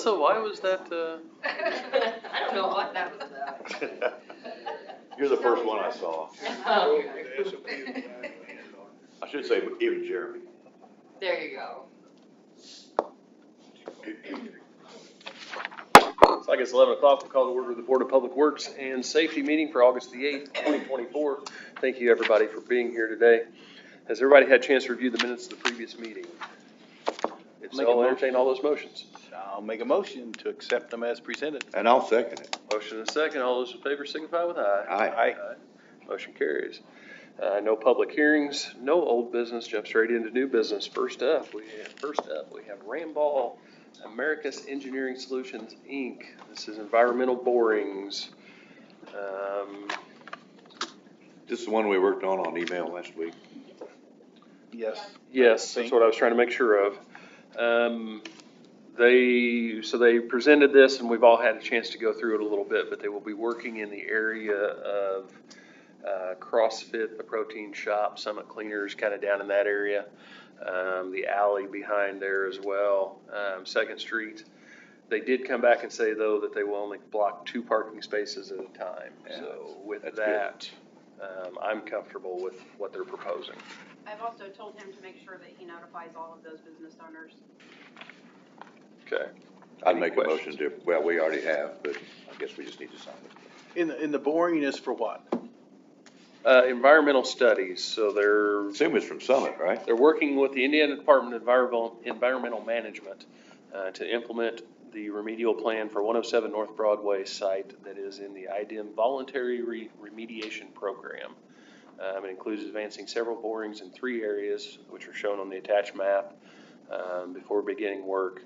Melissa, why was that? I don't know what that was about. You're the first one I saw. Oh. I should say even Jeremy. There you go. So I guess 11 o'clock, we'll call to order the Board of Public Works and Safety meeting for August the 8th, 2024. Thank you, everybody, for being here today. Has everybody had a chance to review the minutes of the previous meeting? If so, I'll entertain all those motions. I'll make a motion to accept them as presented. And I'll second it. Motion and a second. All those in favor signify with aye. Aye. Motion carries. No public hearings, no old business. Jump straight into new business. First up, we have Ramball Americas Engineering Solutions, Inc. This is environmental borings. This is the one we worked on email last week. Yes. Yes, that's what I was trying to make sure of. They presented this, and we've all had a chance to go through it a little bit, but they will be working in the area of CrossFit, the protein shop, Summit Cleaners, kind of down in that area. The alley behind there as well, 2nd Street. They did come back and say, though, that they will only block 2 parking spaces at a time. Yeah, so with that's that, I'm comfortable with what they're proposing. I've also told him to make sure that he notifies all of those business owners. Okay. I'd make a motion to, well, we already have, but I guess we just need to sign it. In the boring is for what? Environmental studies, so they're Assume it's from Summit, right? They're working with the Indiana Department of Environmental Management to implement the remedial plan for 107 North Broadway site that is in the IDEM Voluntary Remediation Program. It includes advancing several borings in 3 areas, which are shown on the attached map before beginning work.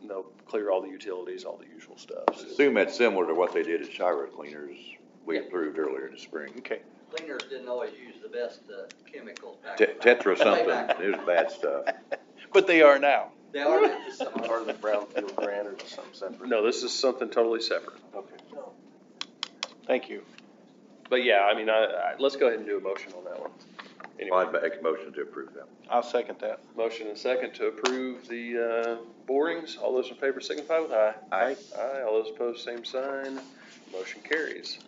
They'll clear all the utilities, all the usual stuff. Assume that's similar to what they did at Shira Cleaners we approved earlier in the spring. Okay. Cleaners didn't always use the best chemicals back. Tetra something, it was bad stuff. But they are now. They are just some Part of the brownfield grant or something separate? No, this is something totally separate. Okay. Thank you. But yeah, I mean, let's go ahead and do a motion on that one. Anyway. I'd make a motion to approve that. I'll second that. Motion and second to approve the borings. All those in favor signify with aye. Aye. Aye. All those opposed, same sign. Motion carries.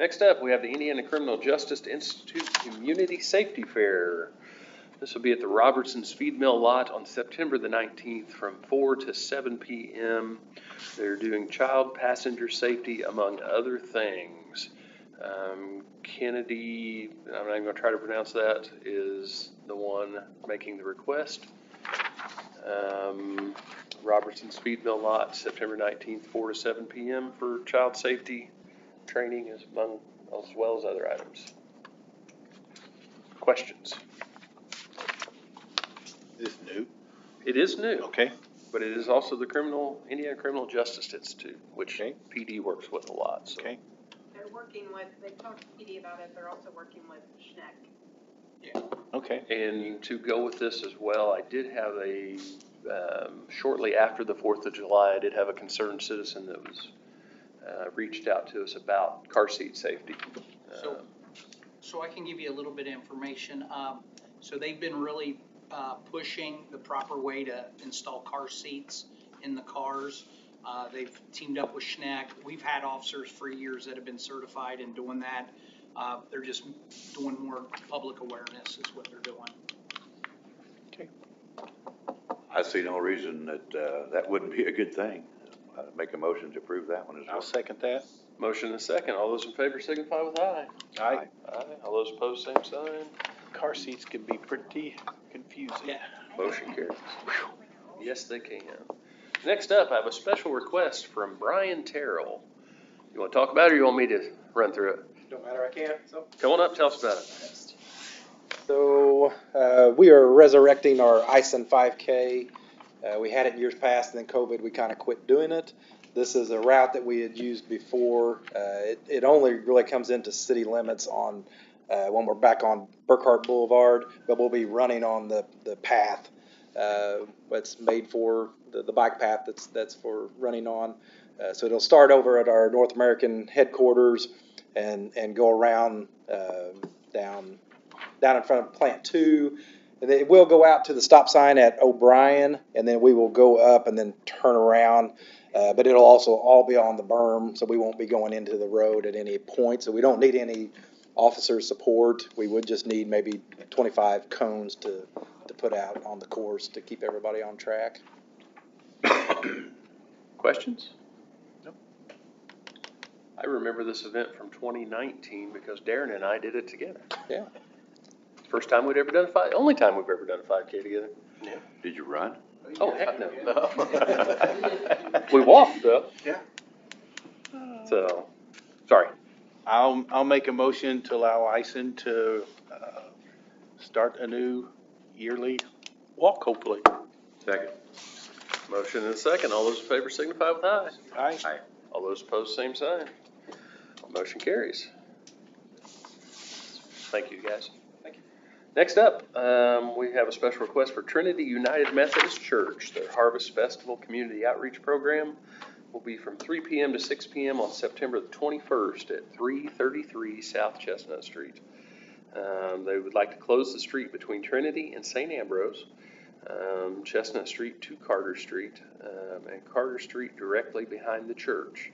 Next up, we have the Indiana Criminal Justice Institute Community Safety Fair. This will be at the Robertson's Feed Mill lot on September the 19th from 4 to 7 p.m. They're doing child passenger safety, among other things. Kennedy, I'm not even going to try to pronounce that, is the one making the request. Robertson's Feed Mill lot, September 19th, 4 to 7 p.m. for child safety training as well as other items. Questions? Is this new? It is new, Okay. but it is also the Indiana Criminal Justice Institute, which PD works with a lot. So. Okay. They're working with, they've talked to PD about it, they're also working with Schneck. Okay. And to go with this as well, I did have shortly after the 4th of July, I did have a concerned citizen that was reached out to us about car seat safety. So I can give you a little bit of information. So they've been really pushing the proper way to install car seats in the cars. They've teamed up with Schneck. We've had officers for years that have been certified in doing that. They're just doing more public awareness is what they're doing. Okay. I see no reason that that wouldn't be a good thing. I'd make a motion to approve that one as well. I'll second that. Motion and second. All those in favor signify with aye. Aye. Aye. All those opposed, same sign. Car seats can be pretty confusing. Yeah. Motion carries. Yes, they can. Next up, I have a special request from Brian Terrell. You want to talk about it or you want me to run through it? Don't matter, I can't, so. Come on up, tell us about it. So, we are resurrecting our ISON 5K. We had it in years past, and then COVID, we kind of quit doing it. This is a route that we had used before. It only really comes into city limits on when we're back on Burkhart Boulevard, but we'll be running on the path. It's made for the bike path that's for running on. So it'll start over at our North American headquarters and go around down in front of Plant 2 And then we'll go out to the stop sign at O'Brien, and then we will go up and then turn around. But it'll also all be on the berm, so we won't be going into the road at any point. So we don't need any officer support. We would just need maybe 25 cones to put out on the course to keep everybody on track. Questions? I remember this event from 2019 because Darren and I did it together. Yeah. First time we'd ever done only time we've ever done a 5K together. Did you run? Oh, heck no. We walked though. Yeah. So, sorry. I'll make a motion to allow Ison to, start a new yearly walk, hopefully. Second. Motion and a second. All those in favor signify with aye. Aye. All those opposed, same sign. Motion carries. Thank you, guys. Thank you. Next up, we have a special request for Trinity United Methodist Church. Their Harvest Festival Community Outreach Program will be from 3 p.m. to 6 p.m. on September the 21st at 333 South Chestnut Street. They would like to close the street between Trinity and St. Ambrose, Chestnut Street to Carter Street, and Carter Street directly behind the church.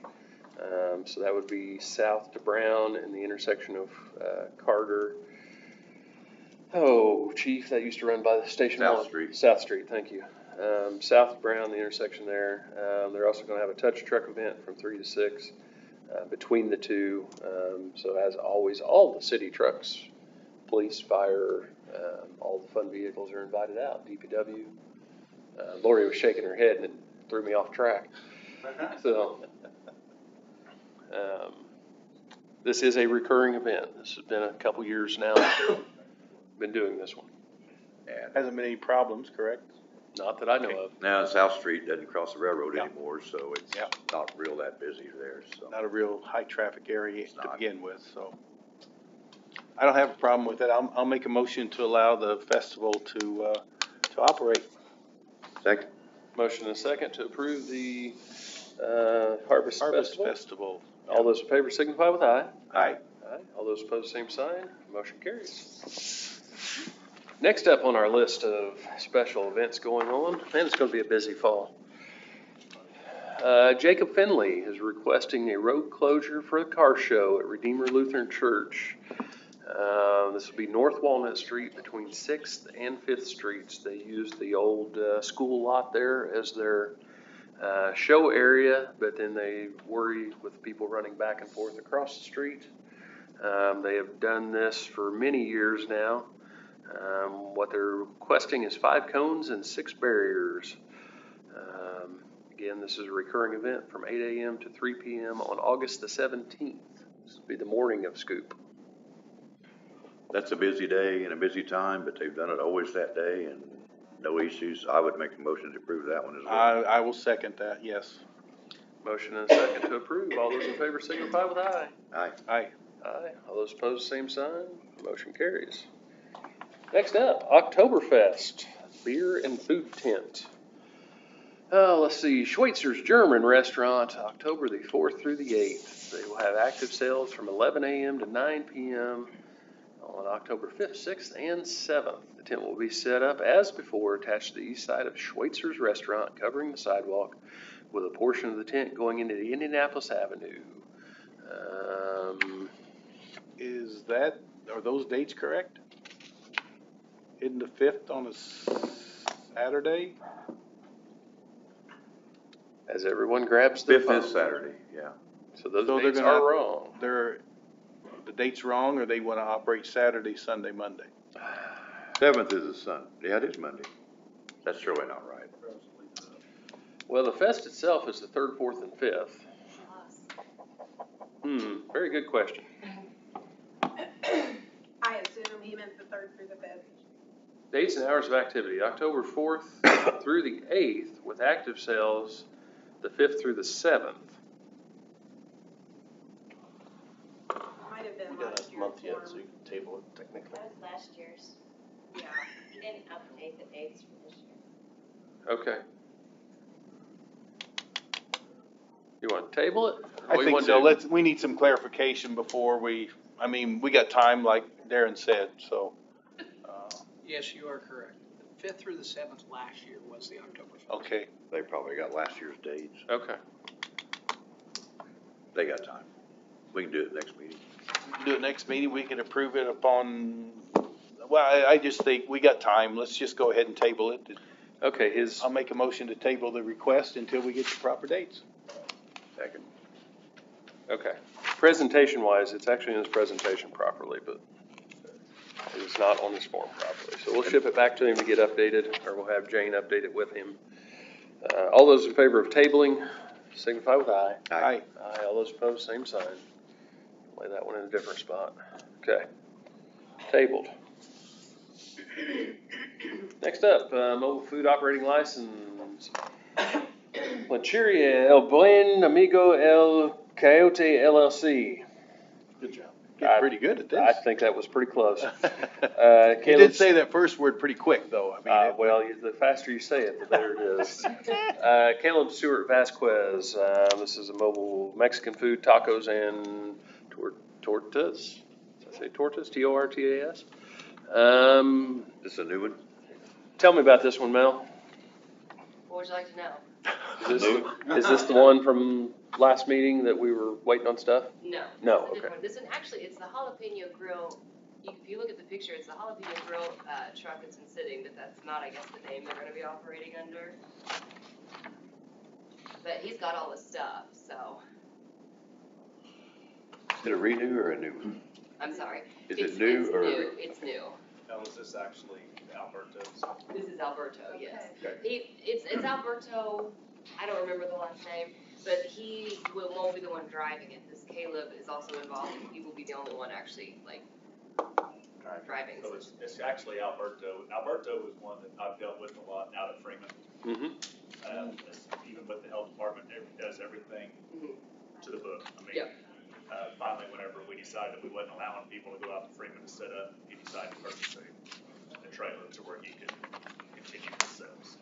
So that would be south to Brown in the intersection of Carter. Oh, Chief, that used to run by the station. South Street. South Street, thank you. South of Brown, the intersection there. They're also going to have a touch truck event from 3 to 6 between the two. So as always, all the city trucks, police, fire, all the fun vehicles are invited out. DPW. Lori was shaking her head and it threw me off track. So this is a recurring event. This has been a couple years now. Been doing this one. Hasn't been any problems, correct? Not that I know of. Now, South Street doesn't cross the railroad Yeah. anymore, so it's Yeah. not real that busy there, so. Not a real high-traffic area to not. begin with, so. I don't have a problem with it. I'll make a motion to allow the festival to operate. Second. Motion and a second to approve the Harvest Harvest Festival. Festival. All those in favor signify with aye. Aye. Aye. All those opposed, same sign. Motion carries. Next up on our list of special events going on, man, it's going to be a busy fall. Jacob Finley is requesting a road closure for a car show at Redeemer Lutheran Church. This will be North Walnut Street between 6th and 5th Streets. They use the old school lot there as their show area, but then they worry with people running back and forth across the street. They have done this for many years now. What they're requesting is 5 cones and 6 barriers. Again, this is a recurring event from 8 a.m. to 3 p.m. on August the 17th. This will be the morning of Scoop. That's a busy day and a busy time, but they've done it always that day and no issues. I would make a motion to approve that one as well. I will second that, yes. Motion and a second to approve. All those in favor signify with aye. Aye. Aye. Aye. All those opposed, same sign. Motion carries. Next up, Oktoberfest, beer and food tent. Let's see, Schweitzer's German Restaurant, October the 4th through the 8th. They will have active sales from 11 a.m. to 9 p.m. on October 5th, 6th, and 7th. The tent will be set up as before, attached to the east side of Schweitzer's Restaurant, covering the sidewalk, with a portion of the tent going into the Indianapolis Avenue. Are those dates correct? Isn't the 5th on a Saturday? As everyone grabs their 5th phone. is Saturday, yeah. So those So they're dates gonna- are wrong. The date's wrong, or they want to operate Saturday, Sunday, Monday? 7th is a Sunday. Yeah, it is Monday. That's surely not right. Well, the fest itself is the 3rd, 4th, and 5th. Very good question. I assume he meant the 3rd through the 5th. Dates and hours of activity, October 4th through the 8th, with active sales the 5th through the 7th. Might have been We got last a year's month yet, form. so you can table it technically. That was last year's. Yeah. He didn't update the dates for this year. Okay. You want to table it? Or what I you think wanna so. do? We need some clarification before we got time, like Darren said, so. Yes, you are correct. The 5th through the 7th last year was the Oktoberfest. Okay, They probably got last year's dates. Okay. They got time. We can do it next meeting. do it next meeting, we can approve it upon, well, I just think we got time, let's just go ahead and table it. Okay, his, I'll make a motion to table the request until we get the proper dates. Second. okay. Presentation wise, it's actually in his presentation properly, but it is not on his form properly. So we'll ship it back to him to get updated, or we'll have Jane update it with him. All those in favor of tabling, signify with aye. Aye. Aye, all those opposed, same sign. Lay that one in a different spot. Okay. Tabled. Next up, mobile food operating license. Plancheria El Buen Amigo El Coyote LLC. Good job. Getting pretty good at I this. think that was pretty close. You Caleb, did say that first word pretty quick, though, I mean. well, the faster you say it, the better it is. Caleb Stewart Vasquez, this is a mobile Mexican food, tacos and tortas. Did I say tortas? Tortas? This is a new one? Tell me about this one, Mel. What would you like to know? Is this the one from last meeting that we were waiting on stuff? No. No, This is a okay. different one. This one, actually, it's the jalapeno grill. If you look at the picture, it's the jalapeno grill, truck that's been sitting, but that's not, I guess, the name they're gonna be operating under. But he's got all the stuff, so, Is it a renew or a new one? I'm sorry. Is It's- it new it's or? new, it's new. Now, is this actually Alberto's? This is Alberto, yes. Okay. It's Alberto, I don't remember the last name, but he won't be the one driving it. This Caleb is also involved, and he will be the only one actually, like, driving. So it's actually Alberto. Alberto was one that I've dealt with a lot out at Freeman. Mm-hmm. Even with the health department, does everything Mhm. to the book. I mean, Yep. finally, whenever we decided we wasn't allowing people to go out to Freeman to set up, he decided to purchase a trailer to where he could continue his sales.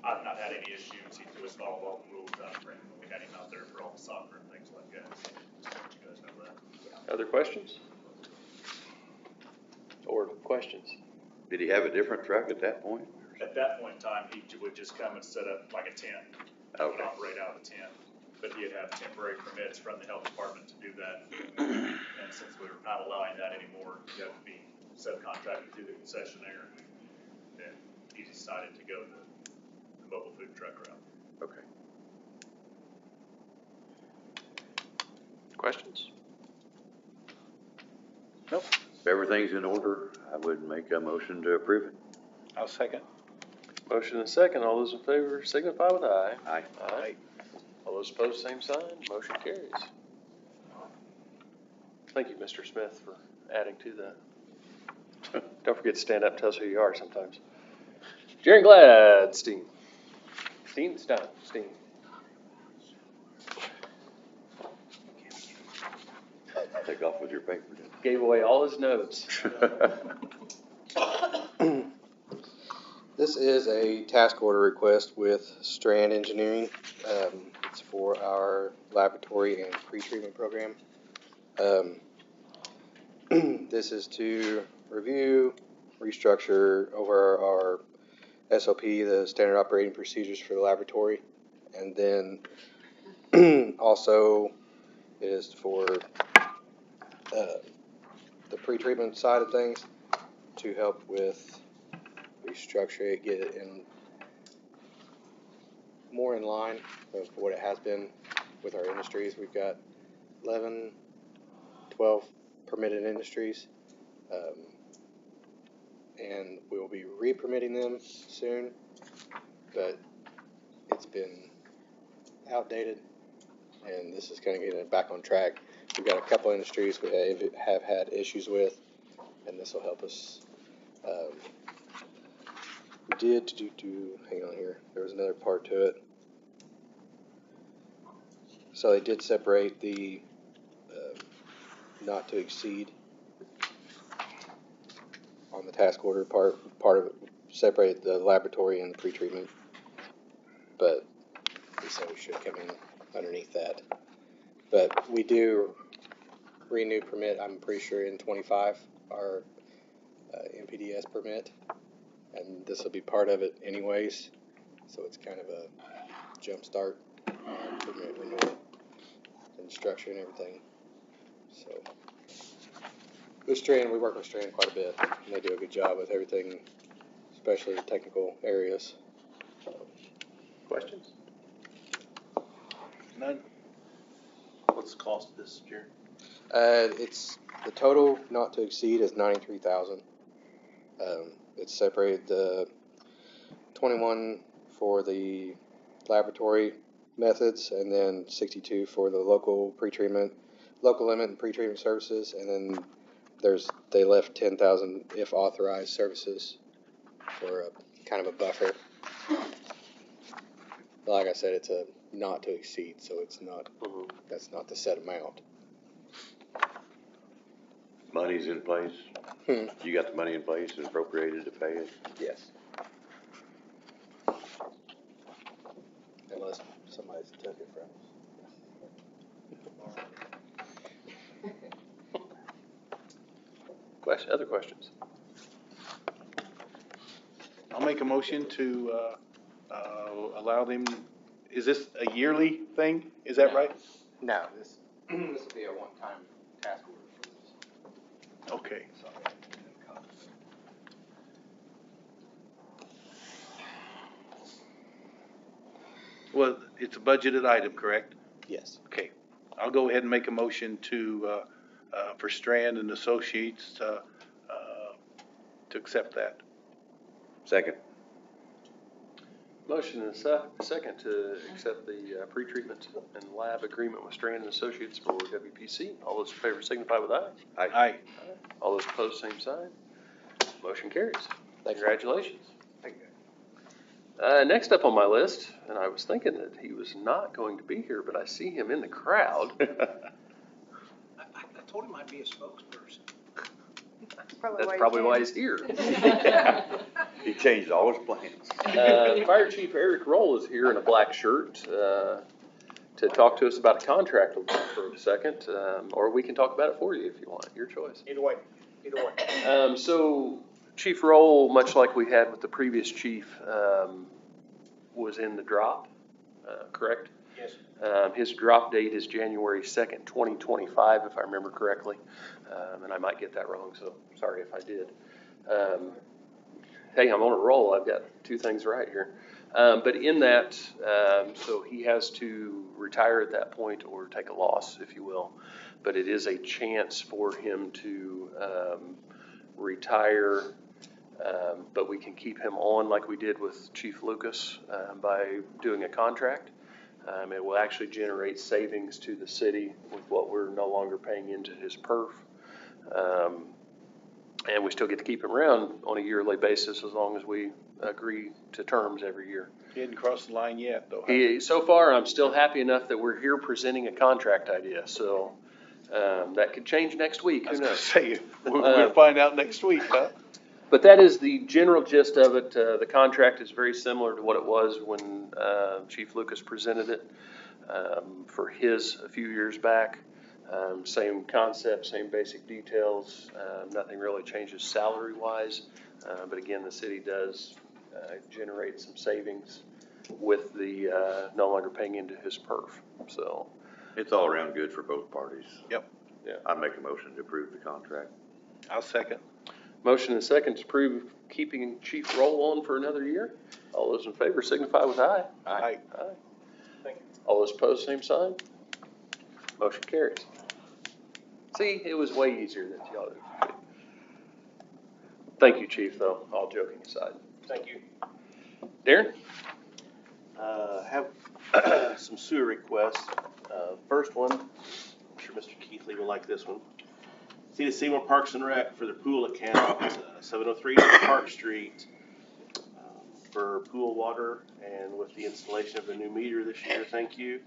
I've not had any issues. He was followed all the rules out of Freeman. We had him out there for all the soccer and things like that. So, you guys know that. Other questions? Or questions? Did he have a different truck at that point? At that point in time, he would just come and set up like a tent. Would Okay. operate out of a tent. But he'd have temporary permits from the health department to do that. And since we're not allowing that anymore, you have to be subcontracted through the concessionaire. Then he decided to go the mobile food truck route. Okay. Questions? Nope. If everything's in order, I would make a motion to approve it. I'll second. Motion and second. All those in favor signify with aye. Aye. Aye. All those opposed, same sign. Motion carries. Thank you, Mr. Smith, for adding to that. Don't forget to stand up and tell us who you are sometimes. Jaron Gladstein. Steen. Take off with your paper. Gave away all his notes. This is a task order request with Strand Engineering. It's for our laboratory and pre-treatment program. This is to review, restructure over our SOP, the standard operating procedures for the laboratory. And then also it is for the pre-treatment side of things to help with restructure it, get it in more in line of what it has been with our industries. We've got 11, 12 permitted industries, and we will be re-permitting them soon, but it's been outdated, and this is kind of getting it back on track. We've got a couple industries we have had issues with, and this will help us. We did hang on here. There was another part to it. So they did separate the not to exceed on the task order part of it. Separated the laboratory and the pre-treatment, but they said we should come in underneath that. But we do renew permit. I'm pretty sure in 25 our MPD access permit, and this will be part of it anyways. So it's kind of a jump start on permit renewal and structure and everything. So with Strand, we work with Strand quite a bit, and they do a good job with everything, especially the technical areas. Questions? None? What's the cost of this, Jerry? It's the total not to exceed is $93,000. It's separated the 21 for the laboratory methods, and then 62 for the local limit and pretreatment services, and then they left 10,000 if authorized services for a kind of a buffer. But like I said, it's a not to exceed, so it's not. That's not the set amount. Money's in place. You got the money in place and appropriated to pay it? Yes. Unless somebody's took it from us. Other questions? I'll make a motion to, allow them, is this a yearly thing? Is that right? No, this will be a one-time task order for this. Okay. Well, it's a budgeted item, correct? Yes. Okay. I'll go ahead and make a motion for Strand and Associates, to accept that. Second. Motion and a second to accept the pretreatment and lab agreement with Strand and Associates for WPC. All those in favor signify with aye. Aye. All those opposed, same sign. Motion carries. Thanks. Congratulations. Next up on my list, and I was thinking that he was not going to be here, but I see him in the crowd. I told him I'd be a spokesperson. That's probably why he's here. He changed all his plans. Fire Chief Eric Roll is here in a black shirt to talk to us about a contract for a second, or we can talk about it for you if you want. Your choice. Either way, either way. So Chief Roll, much like we had with the previous chief, was in the drop, correct? Yes. His drop date is January 2nd, 2025, if I remember correctly. And I might get that wrong, so sorry if I did. Hey, I'm on a roll. I've got two things right here. But in that, so he has to retire at that point or take a loss, if you will. But it is a chance for him to retire, but we can keep him on like we did with Chief Lucas by doing a contract. It will actually generate savings to the city with what we're no longer paying into his perf. And we still get to keep him around on a yearly basis as long as we agree to terms every year. He hadn't crossed the line yet, though. So far, I'm still happy enough that we're here presenting a contract idea, so that could change next week, I who was gonna knows? say, we'll find out next week, huh? But that is the general gist of it. The contract is very similar to what it was when Chief Lucas presented it for his a few years back. Same concept, same basic details. Nothing really changes salary-wise. But again, the city does generate some savings with the no longer paying into his perf. So It's all around good for both parties. Yep. Yeah. I'd make a motion to approve the contract. I'll second. Motion and second to approve keeping Chief Roll on for another year. All those in favor signify with aye. Aye. Aye. Thank you. All those opposed, same sign. Motion carries. See, it was way easier than y'all did. Thank you, Chief, though, all joking aside. Thank you. Darren? Have some sewer requests. First one, I'm sure Mr. Keithley will like this one. City of Seymour Parks and Rec for their pool account, 703 Park Street, for pool water, and with the installation of the new meter this year, thank you.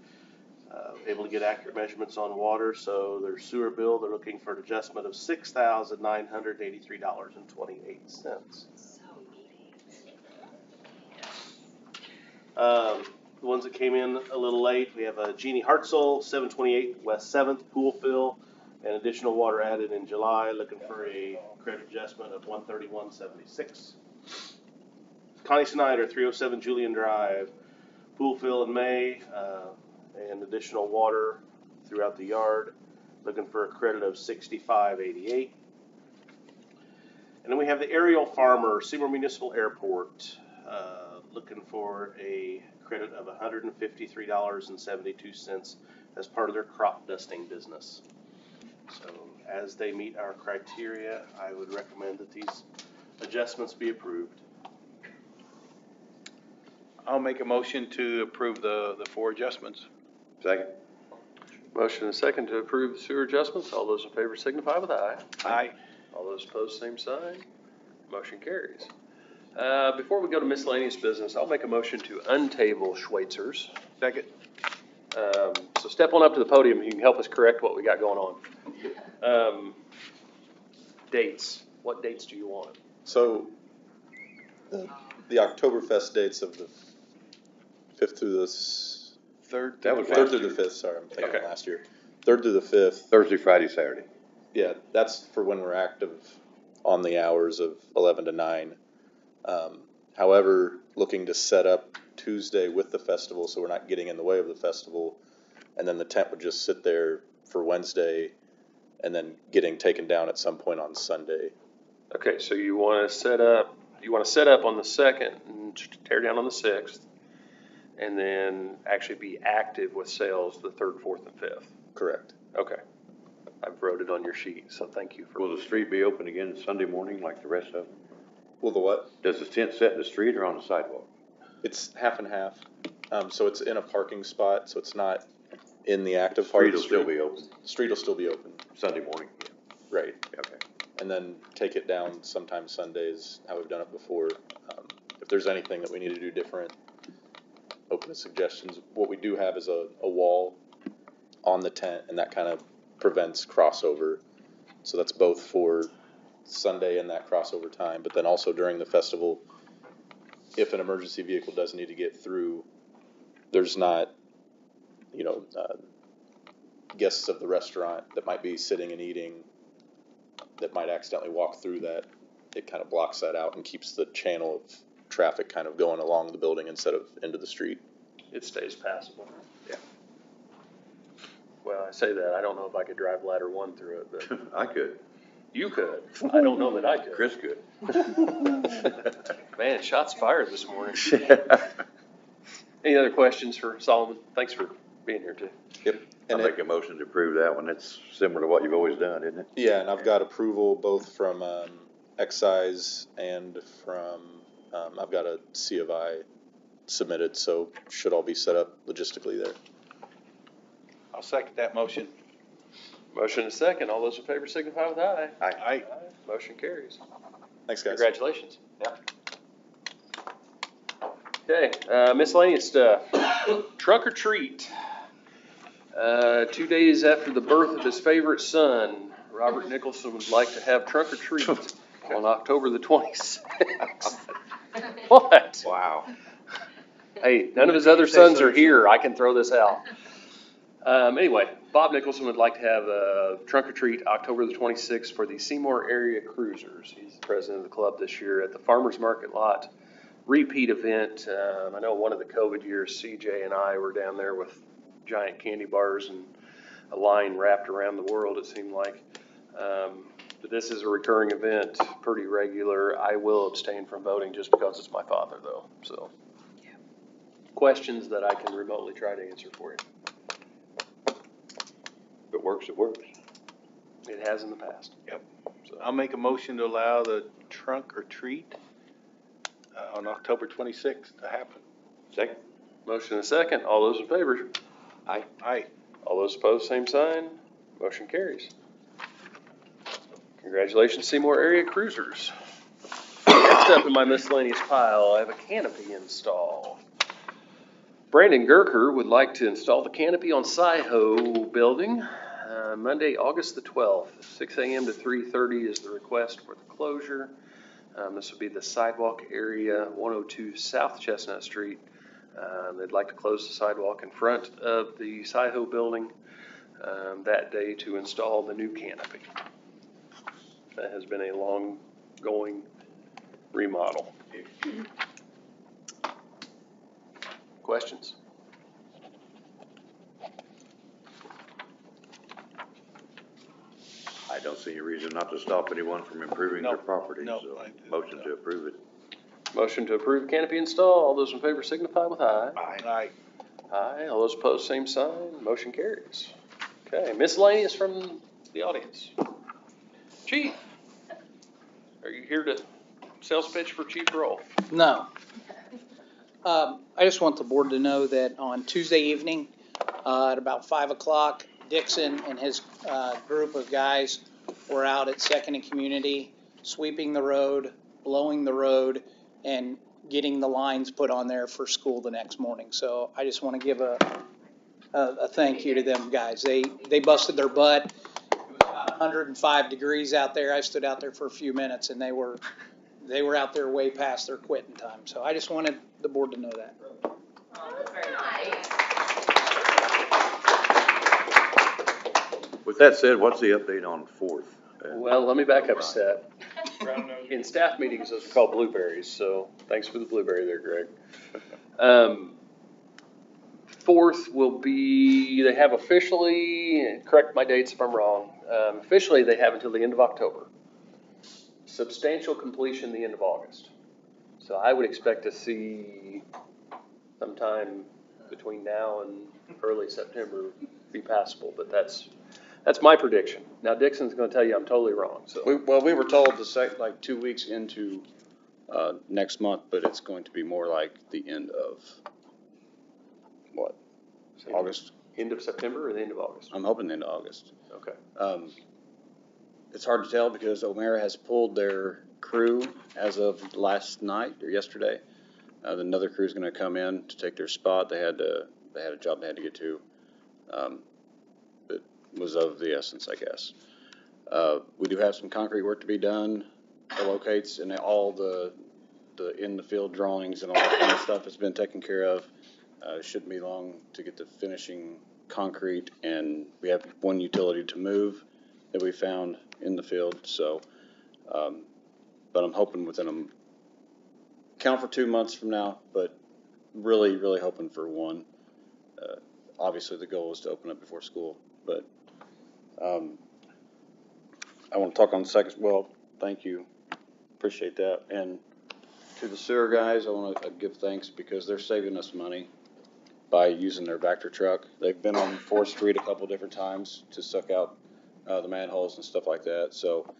Able to get accurate measurements on water, so their sewer bill, they're looking for an adjustment of $6,983.28. So needy. The ones that came in a little late, we have a Jeannie Hartzell, 728 West 7th pool fill, and additional water added in July, looking for a credit adjustment of 131.76. Connie Snyder, 307 Julian Drive, pool fill in May, and additional water throughout the yard, looking for a credit of 65.88. And then we have the Aerial Farmer, Seymour Municipal Airport, looking for a credit of $153.72 as part of their crop dusting business. So as they meet our criteria, I would recommend that these adjustments be approved. I'll make a motion to approve the 4 adjustments. Second? Motion and a second to approve the sewer adjustments. All those in favor signify with aye. Aye. All those opposed, same sign. Motion carries. Before we go to miscellaneous business, I'll make a motion to untable Schweitzer's. Second. So step on up to the podium, you can help us correct what we got going on. Dates, what dates do you want? So, the Oktoberfest dates of the 5th through the, Third. That was 3rd last through the year. 5th, sorry, I'm thinking Okay. last year. 3rd through the 5th, Thursday, Friday, Saturday. yeah, that's for when we're active on the hours of 11 to 9. However, looking to set up Tuesday with the festival, so we're not getting in the way of the festival, and then the tent would just sit there for Wednesday, and then getting taken down at some point on Sunday. Okay, so you want to set up on the 2nd and tear down on the 6th, and then actually be active with sales the 3rd, 4th, and 5th. Correct. Okay. I've wrote it on your sheet, so thank you for. Will the street be open again Sunday morning like the rest of them? Well, the what? Does the tent set in the street or on the sidewalk? It's half and half. So it's in a parking spot, so it's not in the active part Street of will the still street. be open The street will still be open, Sunday morning. right. Okay. And then take it down sometimes Sundays, how we've done it before. If there's anything that we need to do different, open to suggestions. What we do have is a wall on the tent, and that kind of prevents crossover. So that's both for Sunday and that crossover time, but then also during the festival, if an emergency vehicle does need to get through, there's not, guests of the restaurant that might be sitting and eating that might accidentally walk through that. It kind of blocks that out and keeps the channel of traffic kind of going along the building instead of into the street. It stays passable. Yeah. Well, I say that, I don't know if I could drive ladder 1 through it, but I could. you could. I don't know that I could. Chris could. Man, shots fired this morning. Any other questions for Solomon? Thanks for being here too. Yep. I And make a motion to approve that one. It's similar to what you've always done, isn't it? yeah, and I've got approval both from excise and from, I've got a C of I submitted, so should all be set up logistically there. I'll second that motion. Motion and a second. All those in favor signify with aye. Aye. Motion carries. Thanks, guys. Congratulations. Okay, miscellaneous stuff. Trunk or treat. 2 days after the birth of his favorite son, Robert Nicholson would like to have trunk or treat on October the 26th. What? Wow. Hey, none of his other sons are here. I can throw this out. Anyway, Bob Nicholson would like to have a trunk or treat October the 26th for the Seymour Area Cruisers. He's the president of the club this year at the Farmers Market Lot. Repeat event. I know one of the COVID years, CJ and I were down there with giant candy bars and a line wrapped around the world, it seemed like. But this is a recurring event, pretty regular. I will abstain from voting just because it's my father, though. So, questions that I can remotely try to answer for you. If it works, it works. It has in the past. Yep. So, I'll make a motion to allow the trunk or treat on October 26th to happen. Second? motion and a second. All those in favor? Aye. All those opposed, same sign. Motion carries. Congratulations, Seymour Area Cruisers. Next up in my miscellaneous pile, I have a canopy install. Brandon Gerker would like to install the canopy on Sci-Ho building Monday, August the 12th. 6 a.m. to 3:30 is the request for the closure. This would be the sidewalk area, 102 South Chestnut Street. They'd like to close the sidewalk in front of the Sci-Ho building that day to install the new canopy. That has been a long-going remodel. Questions? I don't see any reason not to stop anyone from improving their No, property, no, so I do, motion no. to approve it. Motion to approve canopy install. All those in favor signify with aye. Aye. Aye. All those opposed, same sign. Motion carries. Okay, miscellaneous from the audience. Chief, are you here to sales pitch for Chief Rolfe? No. I just want the board to know that on Tuesday evening, at about 5 o'clock, Dixon and his group of guys were out at Second and Community, sweeping the road, blowing the road, and getting the lines put on there for school the next morning. So I just want to give a thank you to them guys. They busted their butt. It was about 105 degrees out there. I stood out there for a few minutes, and they were out there way past their quitting time. So I just wanted the board to know that. Oh, that's very nice. With that said, what's the update on Fourth? Well, let me back up a step. In staff meetings, those are called blueberries, so thanks for the blueberry there, Greg. Fourth will be, they have officially, correct my dates if I'm wrong, officially they have until the end of October. Substantial completion the end of August. So I would expect to see sometime between now and early September be passable, but that's my prediction. Now Dixon's gonna tell you I'm totally wrong, so. We were told like 2 weeks into, next month, but it's going to be more like the end of, what, August? End of September or the end of August? I'm hoping the end of August. Okay. It's hard to tell because O'Mara has pulled their crew as of last night or yesterday. Another crew's gonna come in to take their spot. They had a job they had to get to. That was of the essence, I guess. We do have some concrete work to be done. The locates and all the in the field drawings and all that kind of stuff has been taken care of. Shouldn't be long to get the finishing concrete, and we have one utility to move that we found in the field. So, but I'm hoping within count for 2 months from now, but really, really hoping for one. Obviously, the goal is to open up before school, but I want to talk on the second. Well, thank you, appreciate that. And to the sewer guys, I want to give thanks because they're saving us money by using their Vector truck. They've been on 4th Street a couple different times to suck out the manholes and stuff like that. So,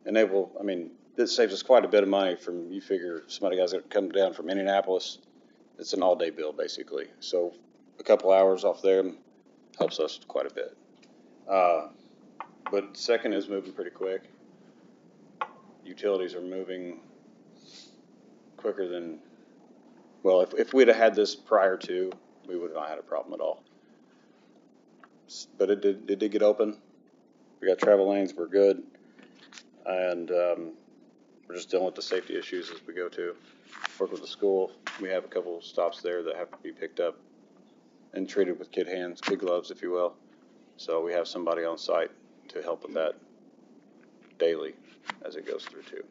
this saves us quite a bit of money from, you figure, somebody guys that come down from Indianapolis, it's an all-day bill basically. So a couple hours off there helps us quite a bit. But second is moving pretty quick. Utilities are moving quicker than, well, if we'd have had this prior to, we would have not had a problem at all. But it did get open. We got travel lanes, we're good. And we're just dealing with the safety issues as we go to work with the school. We have a couple stops there that have to be picked up and treated with kid hands, kid gloves, if you will. So we have somebody on site to help with that daily as it goes through too.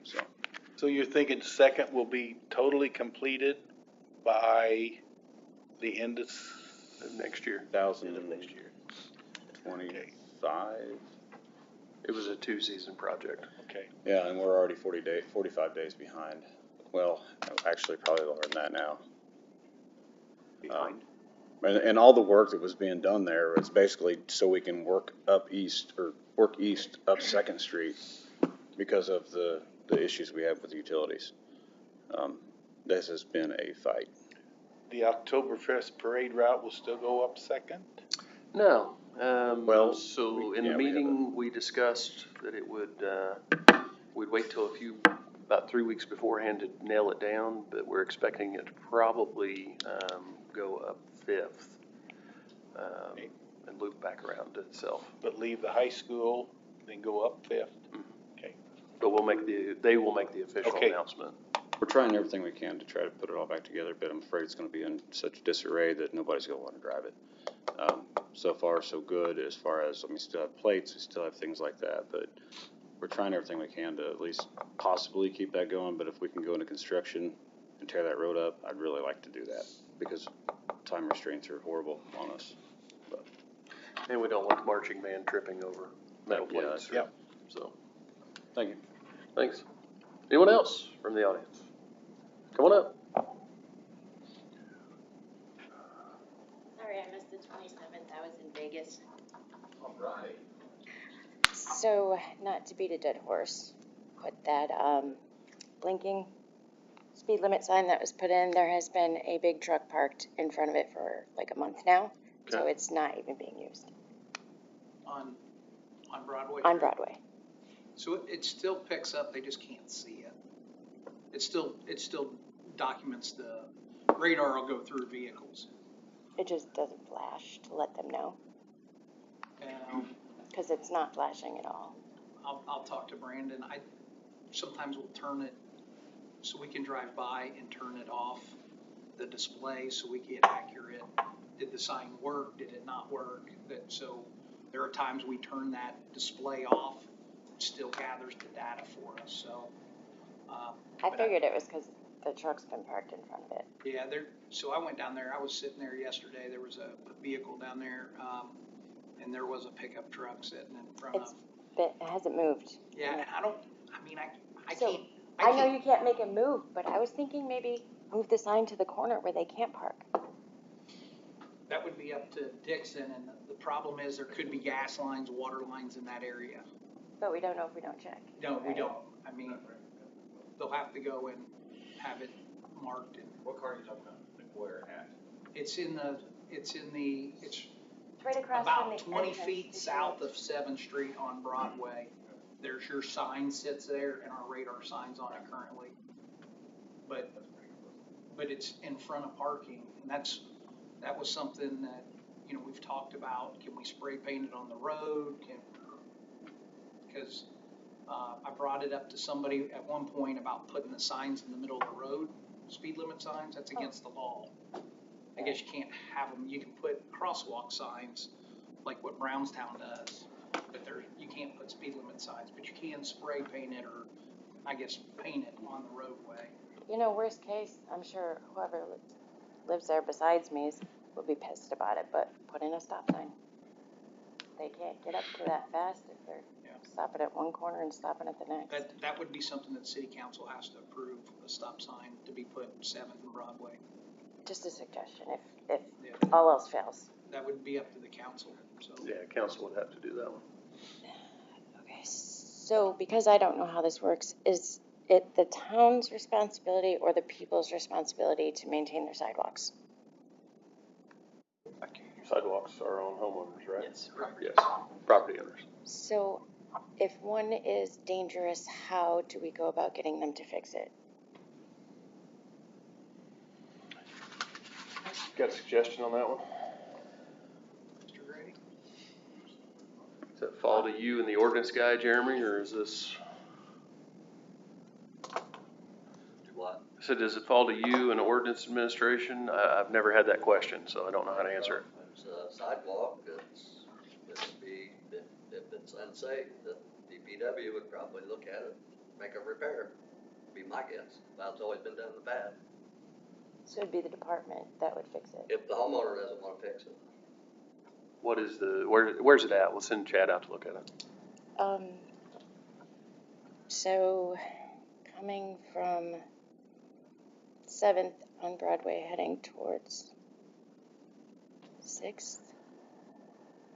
So you're thinking second will be totally completed by the end of Next year. 2025? It was a 2-season project. Okay. Yeah, and we're already 45 days behind. Well, actually probably lower than that now. Behind. And all the work that was being done there was basically so we can work east up 2nd Street because of the issues we have with the utilities. This has been a fight. The Oktoberfest parade route will still go up second? No. Well, So in yeah, the we have meeting, we discussed that it would, we'd wait till about 3 weeks beforehand to nail it down, but we're expecting it to probably go up 5th and loop back around to itself. But leave the high school, then go up 5th? Okay. But they will make the official Okay. announcement. We're trying everything we can to try to put it all back together, but I'm afraid it's going to be in such disarray that nobody's going to want to drive it. So far, so good as far as, I mean, still have plates, we still have things like that, but we're trying everything we can to at least possibly keep that going, but if we can go into construction and tear that road up, I'd really like to do that, because time restraints are horrible on us. And we don't want the marching band tripping over metal Yeah, plates. Yep. So, Thank you. thanks. Anyone else from the audience? Come on up. Sorry, I missed the 27th. I was in Vegas. All right. So, not to beat a dead horse, but that blinking speed limit sign that was put in, there has been a big truck parked in front of it for like a month now. So Okay. it's not even being used On Broadway. on Broadway. So it still picks up, they just can't see it. It still documents the radar will go through vehicles. It just doesn't flash to let them know, And because it's not flashing at all. I'll talk to Brandon. Sometimes we'll turn it so we can drive by and turn it off, the display, so we get accurate. Did the sign work? Did it not work? So there are times we turn that display off, it still gathers the data for us, so. I figured it was because the truck's been parked in front of it. Yeah, so I went down there, I was sitting there yesterday, there was a vehicle down there, and there was a pickup truck sitting in front of. It hasn't moved. Yeah, and I So, can't. I know you can't make it move, but I was thinking maybe move the sign to the corner where they can't park. That would be up to Dixon, and the problem is there could be gas lines, water lines in that area. But we don't know if we don't check. No, we Right. don't. I mean, they'll have to go and have it marked, and What car are you talking about? Like where at? it's Right across from about the 20 entrance feet to south church. of 7th Street on Broadway. There's your sign sits there, and our radar sign's on it currently. But it's in front of parking, and that was something that, we've talked about. Can we spray paint it on the road? Because I brought it up to somebody at one point about putting the signs in the middle of the road, speed limit signs. That's against the law. I guess you can't have them. You can put crosswalk signs like what Brownstown does, but you can't put speed limit signs, but you can spray paint it, or I guess paint it on the roadway. Worst case, I'm sure whoever lives there besides me would be pissed about it, but put in a stop sign. They can't get up to that fast if they're stopping at one corner and stopping at the next. That would be something that city council has to approve, a stop sign to be put 7th and Broadway. Just a suggestion, if all else fails. That would be up to the council, so. Yeah, council would have to do that one. Okay, so because I don't know how this works, is it the town's responsibility or the people's responsibility to maintain their sidewalks? Sidewalks are on homeowners, right? Yes. Yes, property owners. So if one is dangerous, how do we go about getting them to fix it? Got a suggestion on that one? Mr. Grady? Does that fall to you and the ordinance guy, Jeremy, or is this? Do what? So does it fall to you and ordinance administration? I've never had that question, so I don't know how to answer it. It's a sidewalk, if it's unsafe, the DPW would probably look at it, make a repair, be my guess. That's always been done in the past. So it'd be the department that would fix it. If the homeowner doesn't wanna fix it. What is where's it at? We'll send Chad out to look at it. So coming from 7th on Broadway heading towards 6th,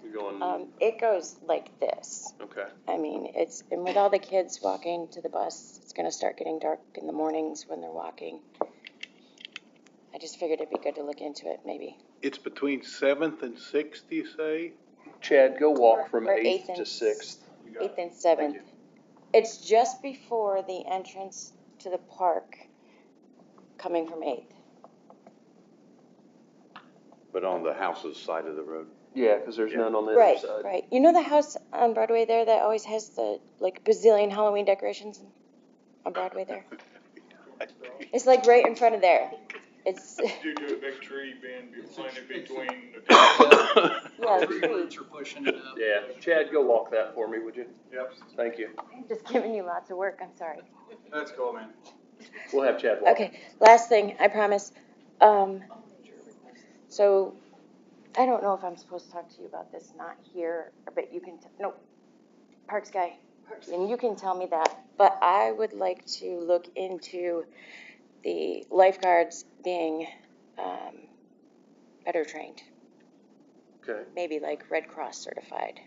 You're going, it goes like this. okay. I mean, and with all the kids walking to the bus, it's gonna start getting dark in the mornings when they're walking. I just figured it'd be good to look into it, maybe. It's between 7th and 6th, you say? Chad, go walk from Or 8th and to 6th. 8th and 7th. It's just before the entrance to the park, coming from 8th. But on the house's side of the road. Yeah, because there's none on the Right, other side. right. You know the house on Broadway there that always has the bazillion Halloween decorations on Broadway there? It's like right in front of there. It's, Due to a big tree being planted between the. yeah, Tree tree. roots are pushing it up. Yeah, Chad, go walk that for me, would you? Yep, Thank you. I'm just giving you lots of work, I'm sorry. that's cool, man. We'll have Chad walk. Okay, last thing, I promise. So, I don't know if I'm supposed to talk to you about this, not here, but you can, no, Parks guy, and you can tell me that, but I would like to look into the lifeguards being, better trained, Okay. maybe like Red Cross certified.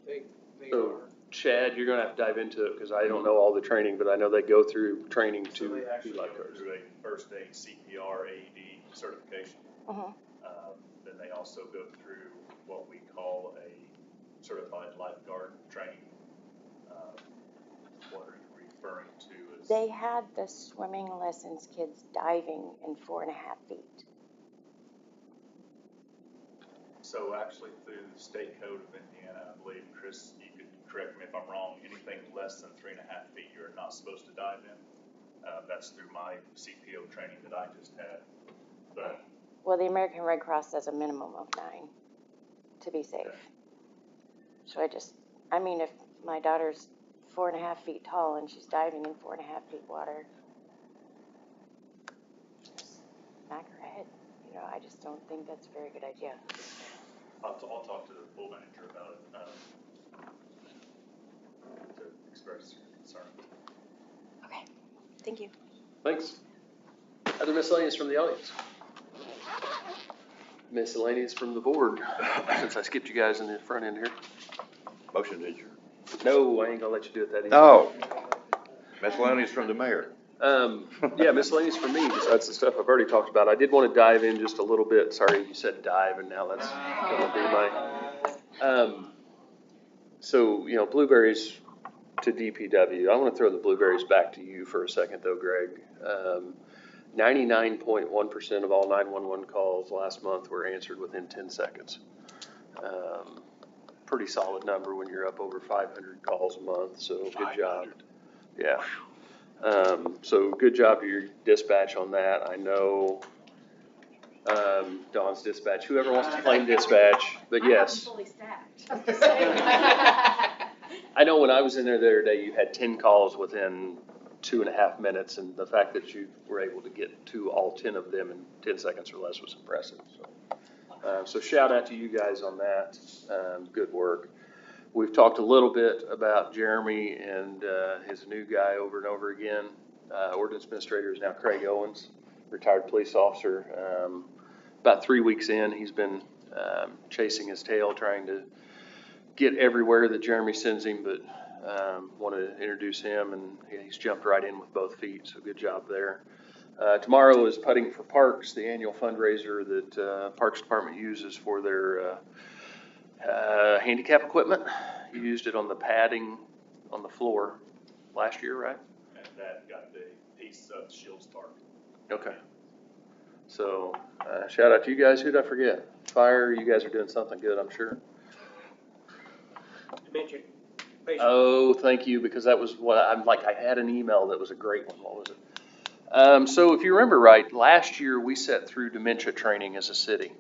They So, are. Chad, you're gonna have to dive into it, because I don't know all the training, but I know they go through training So to they be actually go lifeguards. through a first aid CPR AED certification. Mhm. Then they also go through what we call a certified lifeguard training. What are you referring to as? They had the swimming lessons kids diving in 4.5 feet. So actually through the state code of Indiana, I believe, Chris, you could correct me if I'm wrong, anything less than 3.5 feet, you're not supposed to dive in. That's through my CPO training that I just had. But Well, the American Red Cross says a minimum of 9 to be safe. Okay. So I mean, if my daughter's 4.5 feet tall and she's diving in 4.5 feet water, knock her head. You know, I just don't think that's a very good idea. I'll talk to the pool manager about it, to express concern. Okay, thank you. Thanks. Other miscellaneous from the audience? Miscellaneous from the board, since I skipped you guys in the front end here. Motion to adjourn. No, I ain't gonna let you do it that easy. No. Miscellaneous from the mayor. Yeah, miscellaneous for me, that's the stuff I've already talked about. I did want to dive in just a little bit. Sorry, you said dive, and now that's gonna be my, so, you know, blueberries to DPW. I want to throw the blueberries back to you for a second though, Greg. 99.1% of all 911 calls last month were answered within 10 seconds. Pretty solid number when you're up over 500 calls a month, so good job. Yeah. So good job to your dispatch on that. I know, Dawn's dispatch, whoever wants to claim dispatch, but yes. I'm fully staffed. I know when I was in there the other day, you had 10 calls within 2.5 minutes, and the fact that you were able to get to all 10 of them in 10 seconds or less was impressive. So shout out to you guys on that. Good work. We've talked a little bit about Jeremy and his new guy over and over again. Ordinance administrator is now Craig Owens, retired police officer. About 3 weeks in, he's been chasing his tail, trying to get everywhere that Jeremy sends him, but want to introduce him, and he's jumped right in with both feet, so good job there. Tomorrow is Putting for Parks, the annual fundraiser that Parks Department uses for their handicap equipment. You used it on the padding on the floor last year, right? And that got the piece of Shields Park. Okay. So shout out to you guys. Who did I forget? Fire, you guys are doing something good, I'm sure. Dementia. Oh, thank you, because that was what I had an email that was a great one. What was it? So if you remember right, last year we set through dementia training as a city.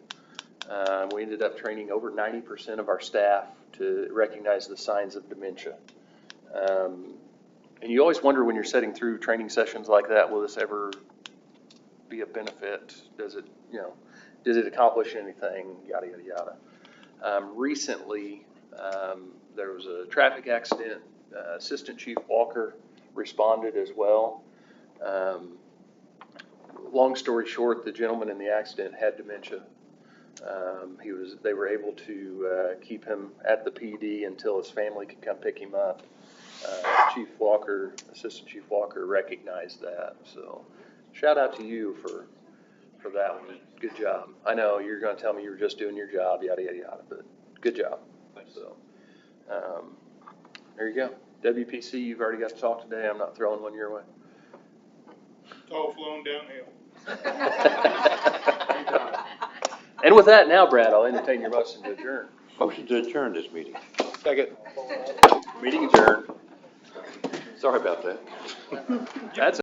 We ended up training over 90% of our staff to recognize the signs of dementia. And you always wonder when you're setting through training sessions like that, will this ever be a benefit? Does it accomplish anything? Yada, yada, yada. Recently, there was a traffic accident. Assistant Chief Walker responded as well. Long story short, the gentleman in the accident had dementia. They were able to keep him at the PD until his family could come pick him up. Assistant Chief Walker recognized that. So shout out to you for that one. Good job. I know you're going to tell me you were just doing your job, yada, yada, yada, but good job. So there you go. WPC, you've already got to talk today. I'm not throwing one your way. It's all flowing downhill. And with that now, Brad, I'll entertain your motion to adjourn. Motion to adjourn this meeting. Second. Meeting adjourned. Sorry about that. That's